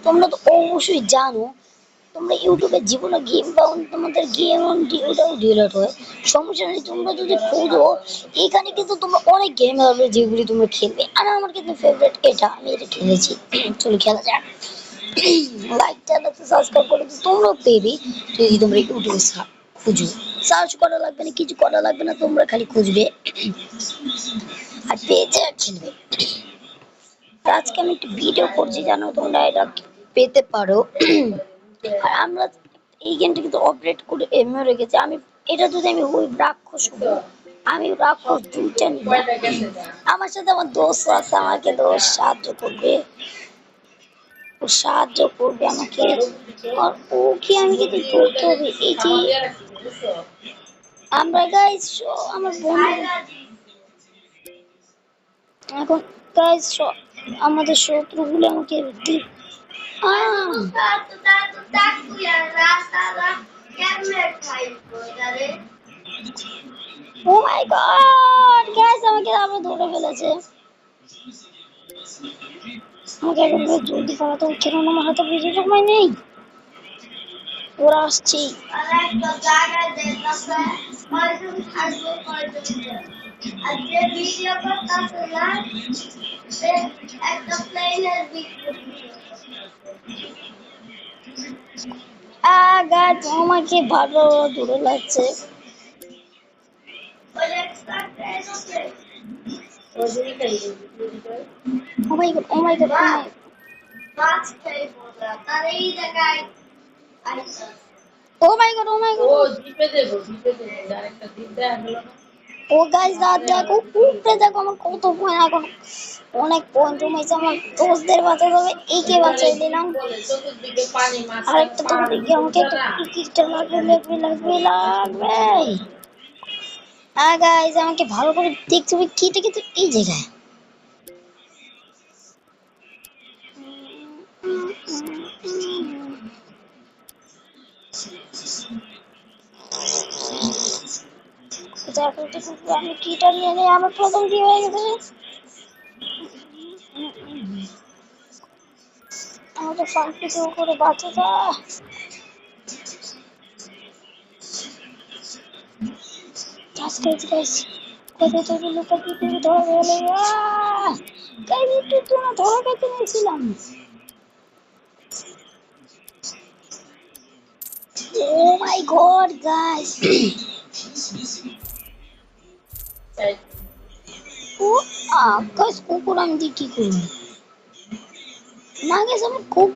তোমরা তো অবশ্যই জানো তোমরা ইউটিউবে জীবনে গেম পাও, তোমাদের গেম ওটাও ডিলিট হয়, সমস্যা নেই। তোমরা যদি খোঁজো এখানে কিন্তু তোমরা অনেক গেম হবে যেগুলি তোমরা খেলবে। আর আমার কিন্তু ফেভারিট এটা, আমি এটা খেলেছি। চলো খেলা যাক। লাইক চ্যানেলকে সাবস্ক্রাইব করে তো তোমরাও পেবে যদি তোমরা ইউটিউবে খুঁজো। সার্চ করা লাগবে না, কিছু করা লাগবে না, তোমরা খালি খুঁজবে আর পেজে খেলবে। আর আজকে আমি একটু ভিডিও করছি, জানো তোমরা এটা পেতে পারো। আর আমরা এই গেমটা কিন্তু অপারেট করে এমনিও রেখেছি। আমি এটা যদি আমি ওই রাক্ষস হবো, আমি রাক্ষস দুইটা নিব। আমার সাথে আমার দোস্ত আছে, আমাকে দোস্ত সাহায্য করবে, ও সাহায্য করবে আমাকে। আর ওকে আমি কিন্তু ধরতে হবে। এই যে আমরা গাইস, আমার বন্ধু এখন গাইস আমাদের শত্রুগুলো আমাকে ও মাই গড গাইস, আমাকে আবার ধরে ফেলেছে। আমাকে এখন জলদি পালাতে হবে, কেন আমার হাতে বেশি সময় নেই। ওরা আসছে। গাছ আমাকে ভালো দূরে লাগছে। Oh my god, oh my god, oh my oh my god, oh my god. ও গাইস দেখো উপরে দেখো আমার কত পয়েন্ট, এখন অনেক পয়েন্ট জমেছে। আমার দোস্তদের বাঁচাতে হবে, একে বাঁচাই দিলাম। আরেকটা তো দেখি আমাকে একটা টিকিটটা লাগবে। হ্যাঁ গাইস, আমাকে ভালো করে দেখতে হবে কিটা কিন্তু এই জায়গায়। আমি কিটা নিয়ে নেই, আমার প্রথম কি হয়ে গেছে। আমাদের ফাঁকি করে বাঁচে যা। কোথায় তোকে লুকাতে তুমি ধরা গেলে। গাইস একটু তোমরা ধরা খেতে নিয়েছিলাম। ও মাই গড গাইস, ও গাইস কুকুর আমি দিয়ে কি করবো না গাইস, আমার খুব